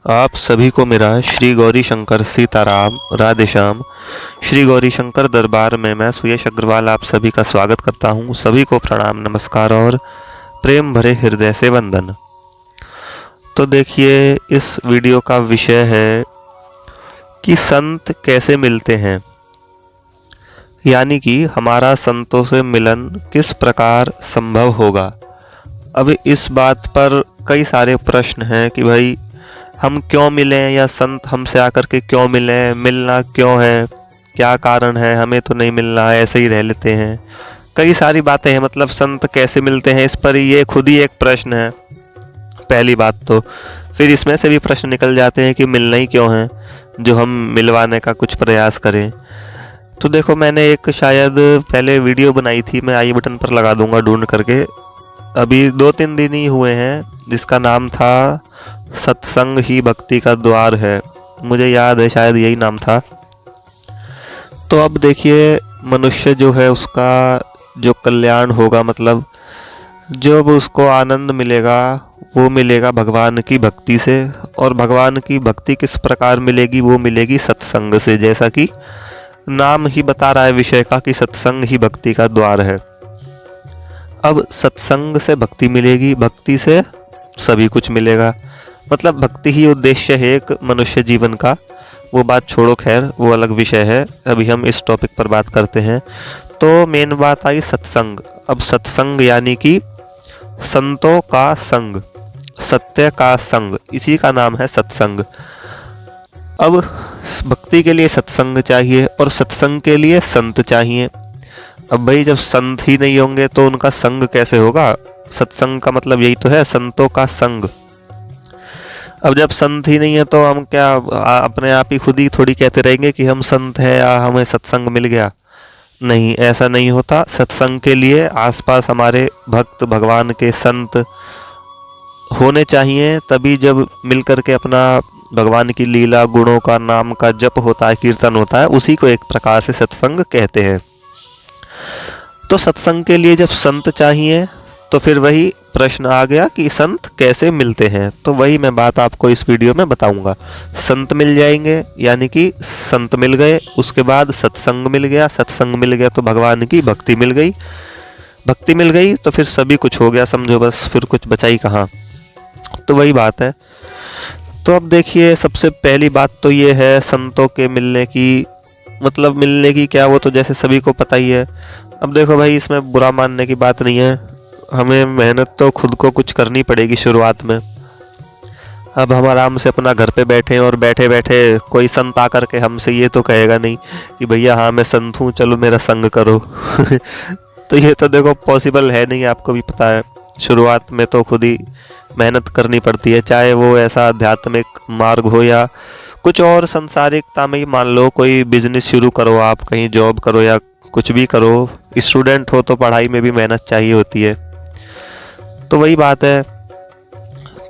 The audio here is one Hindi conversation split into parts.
आप सभी को मेरा श्री गौरी शंकर सीताराम राधेश्याम। श्री गौरी शंकर दरबार में मैं सुयश अग्रवाल आप सभी का स्वागत करता हूँ। सभी को प्रणाम, नमस्कार और प्रेम भरे हृदय से वंदन। तो देखिए, इस वीडियो का विषय है कि संत कैसे मिलते हैं, यानी कि हमारा संतों से मिलन किस प्रकार संभव होगा। अब इस बात पर कई सारे प्रश्न हैं कि भाई हम क्यों मिलें, या संत हमसे आकर के क्यों मिलें, मिलना क्यों है, क्या कारण है, हमें तो नहीं मिलना है, ऐसे ही रह लेते हैं। कई सारी बातें हैं, मतलब संत कैसे मिलते हैं, इस पर ये खुद ही एक प्रश्न है पहली बात तो। फिर इसमें से भी प्रश्न निकल जाते हैं कि मिलना ही क्यों है, जो हम मिलवाने का कुछ प्रयास करें। तो देखो, मैंने एक शायद पहले वीडियो बनाई थी, मैं आई बटन पर लगा दूंगा ढूंढ करके, अभी 2-3 दिन ही हुए हैं, जिसका नाम था सत्संग ही भक्ति का द्वार है। मुझे याद है शायद यही नाम था। तो अब देखिए, मनुष्य जो है उसका जो कल्याण होगा, मतलब जब उसको आनंद मिलेगा वो मिलेगा भगवान की भक्ति से। और भगवान की भक्ति किस प्रकार मिलेगी, वो मिलेगी सत्संग से, जैसा कि नाम ही बता रहा है विषय का कि सत्संग ही भक्ति का द्वार है। अब सत्संग से भक्ति मिलेगी, भक्ति से सभी कुछ मिलेगा, मतलब भक्ति ही उद्देश्य है एक मनुष्य जीवन का। वो बात छोड़ो, खैर वो अलग विषय है, अभी हम इस टॉपिक पर बात करते हैं। तो मेन बात आई सत्संग। अब सत्संग यानी कि संतों का संग, सत्य का संग, इसी का नाम है सत्संग। अब भक्ति के लिए सत्संग चाहिए और सत्संग के लिए संत चाहिए। अब भाई, जब संत ही नहीं होंगे तो उनका संग कैसे होगा। सत्संग का मतलब यही तो है, संतों का संग। अब जब संत ही नहीं है तो हम क्या अपने आप ही खुद ही थोड़ी कहते रहेंगे कि हम संत हैं या हमें सत्संग मिल गया। नहीं, ऐसा नहीं होता। सत्संग के लिए आसपास हमारे भक्त, भगवान के संत होने चाहिए, तभी जब मिल करके अपना भगवान की लीला गुणों का, नाम का जप होता है, कीर्तन होता है, उसी को एक प्रकार से सत्संग कहते हैं। तो सत्संग के लिए जब संत चाहिए तो फिर वही प्रश्न आ गया कि संत कैसे मिलते हैं। तो वही मैं बात आपको इस वीडियो में बताऊंगा। संत मिल जाएंगे, यानी कि संत मिल गए, उसके बाद सत्संग मिल गया, सत्संग मिल गया तो भगवान की भक्ति मिल गई, भक्ति मिल गई तो फिर सभी कुछ हो गया, समझो, बस फिर कुछ बचा ही कहाँ। तो वही बात है। तो अब देखिए, सबसे पहली बात तो ये है संतों के मिलने की, मतलब मिलने की क्या, वो तो जैसे सभी को पता ही है। अब देखो भाई, इसमें बुरा मानने की बात नहीं है, हमें मेहनत तो खुद को कुछ करनी पड़ेगी शुरुआत में। अब हम आराम से अपना घर पे बैठे और बैठे बैठे कोई संत आकर के हमसे ये तो कहेगा नहीं कि भैया हाँ मैं संत हूँ, चलो मेरा संग करो। तो ये तो देखो पॉसिबल है नहीं, आपको भी पता है। शुरुआत में तो खुद ही मेहनत करनी पड़ती है, चाहे वो ऐसा आध्यात्मिक मार्ग हो या कुछ और संसारिकता में ही, मान लो कोई बिजनेस शुरू करो, आप कहीं जॉब करो या कुछ भी करो, स्टूडेंट हो तो पढ़ाई में भी मेहनत चाहिए होती है। तो वही बात है,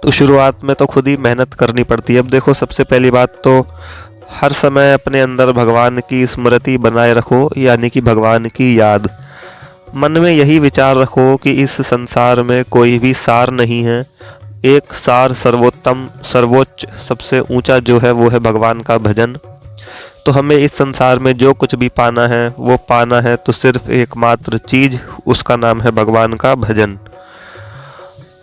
तो शुरुआत में तो खुद ही मेहनत करनी पड़ती है। अब देखो, सबसे पहली बात तो हर समय अपने अंदर भगवान की स्मृति बनाए रखो, यानी कि भगवान की याद। मन में यही विचार रखो कि इस संसार में कोई भी सार नहीं है, एक सार सर्वोत्तम, सर्वोच्च, सबसे ऊंचा जो है वो है भगवान का भजन। तो हमें इस संसार में जो कुछ भी पाना है वो पाना है तो सिर्फ एकमात्र चीज, उसका नाम है भगवान का भजन।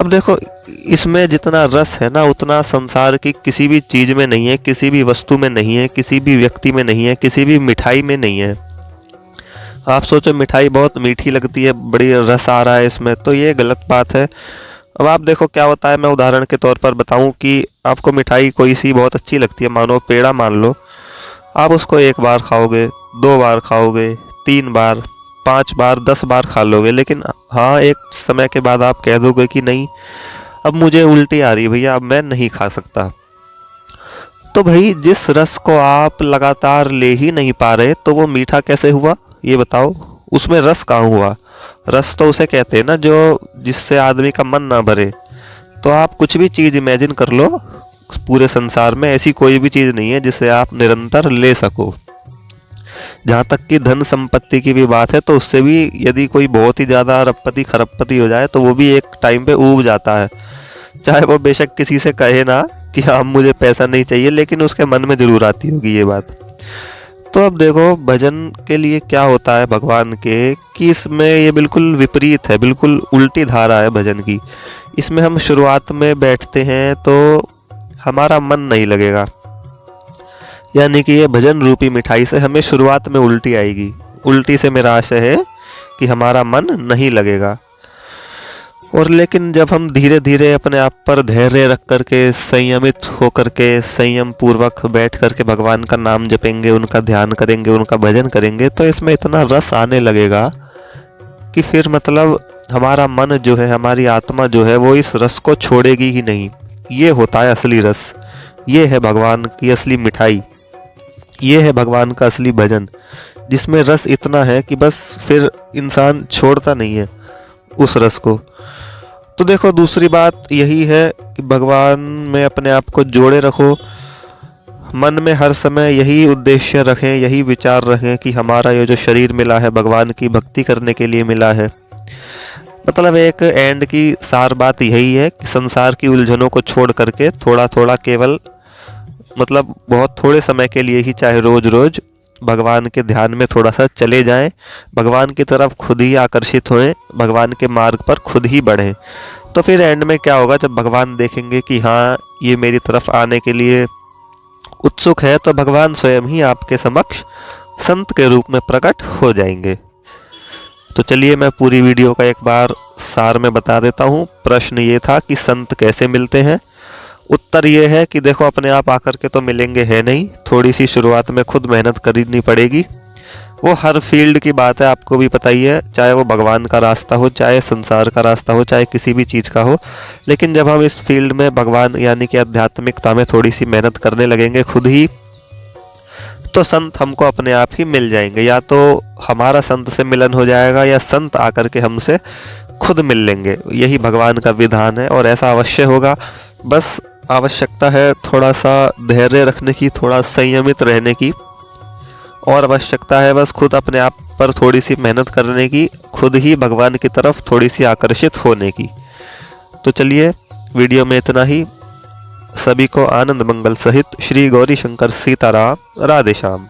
अब देखो, इसमें जितना रस है ना, उतना संसार की किसी भी चीज में नहीं है, किसी भी वस्तु में नहीं है, किसी भी व्यक्ति में नहीं है, किसी भी मिठाई में नहीं है। आप सोचो मिठाई बहुत मीठी लगती है, बड़ी रस आ रहा है इसमें, तो ये गलत बात है। अब आप देखो क्या होता है, मैं उदाहरण के तौर पर बताऊं कि आपको मिठाई कोई सी बहुत अच्छी लगती है, मानो पेड़ा मान लो, आप उसको 1 बार खाओगे, 2 बार खाओगे, 3 बार, 5 बार, 10 बार खा लोगे, लेकिन हाँ एक समय के बाद आप कह दोगे कि नहीं, अब मुझे उल्टी आ रही है भैया, अब मैं नहीं खा सकता। तो भाई, जिस रस को आप लगातार ले ही नहीं पा रहे तो वो मीठा कैसे हुआ, ये बताओ। उसमें रस कहाँ हुआ। रस तो उसे कहते हैं ना जो जिससे आदमी का मन ना भरे। तो आप कुछ भी चीज़ इमेजिन कर लो, पूरे संसार में ऐसी कोई भी चीज़ नहीं है जिसे आप निरंतर ले सको। जहाँ तक कि धन संपत्ति की भी बात है, तो उससे भी यदि कोई बहुत ही ज़्यादा अरबपति खरबपति हो जाए तो वो भी एक टाइम पे ऊब जाता है। चाहे वो बेशक किसी से कहे ना कि हाँ मुझे पैसा नहीं चाहिए, लेकिन उसके मन में जरूर आती होगी ये बात। तो अब देखो भजन के लिए क्या होता है भगवान के, कि इसमें ये बिल्कुल विपरीत है, बिल्कुल उल्टी धारा है भजन की। इसमें हम शुरुआत में बैठते हैं तो हमारा मन नहीं लगेगा, यानी कि ये भजन रूपी मिठाई से हमें शुरुआत में उल्टी आएगी। उल्टी से मेरा आशय है कि हमारा मन नहीं लगेगा। और लेकिन जब हम धीरे धीरे अपने आप पर धैर्य रख करके, संयमित होकर के, संयम पूर्वक बैठ करके भगवान का नाम जपेंगे, उनका ध्यान करेंगे, उनका भजन करेंगे, तो इसमें इतना रस आने लगेगा कि फिर मतलब हमारा मन जो है, हमारी आत्मा जो है, वो इस रस को छोड़ेगी ही नहीं। ये होता है असली रस, ये है भगवान की असली मिठाई, ये है भगवान का असली भजन, जिसमें रस इतना है कि बस फिर इंसान छोड़ता नहीं है उस रस को। तो देखो दूसरी बात यही है कि भगवान में अपने आप को जोड़े रखो, मन में हर समय यही उद्देश्य रखें, यही विचार रखें कि हमारा ये जो शरीर मिला है भगवान की भक्ति करने के लिए मिला है। मतलब एक एंड की सार बात यही है कि संसार की उलझनों को छोड़ करके थोड़ा थोड़ा, केवल मतलब बहुत थोड़े समय के लिए ही, चाहे रोज रोज भगवान के ध्यान में थोड़ा सा चले जाएं, भगवान की तरफ खुद ही आकर्षित होएं, भगवान के मार्ग पर खुद ही बढ़ें। तो फिर एंड में क्या होगा, जब भगवान देखेंगे कि हाँ ये मेरी तरफ आने के लिए उत्सुक है, तो भगवान स्वयं ही आपके समक्ष संत के रूप में प्रकट हो जाएंगे। तो चलिए मैं पूरी वीडियो का एक बार सार में बता देता हूँ। प्रश्न ये था कि संत कैसे मिलते हैं। उत्तर ये है कि देखो अपने आप आकर के तो मिलेंगे है नहीं, थोड़ी सी शुरुआत में खुद मेहनत करनी पड़ेगी। वो हर फील्ड की बात है, आपको भी पता ही है, चाहे वो भगवान का रास्ता हो, चाहे संसार का रास्ता हो, चाहे किसी भी चीज़ का हो। लेकिन जब हम इस फील्ड में भगवान यानी कि आध्यात्मिकता में थोड़ी सी मेहनत करने लगेंगे खुद ही, तो संत हमको अपने आप ही मिल जाएंगे। या तो हमारा संत से मिलन हो जाएगा, या संत आकर के हमसे खुद मिल लेंगे। यही भगवान का विधान है और ऐसा अवश्य होगा। बस आवश्यकता है थोड़ा सा धैर्य रखने की, थोड़ा संयमित रहने की, और आवश्यकता है बस खुद अपने आप पर थोड़ी सी मेहनत करने की, खुद ही भगवान की तरफ थोड़ी सी आकर्षित होने की। तो चलिए वीडियो में इतना ही। सभी को आनंद मंगल सहित श्री गौरी शंकर सीताराम, राधे श्याम।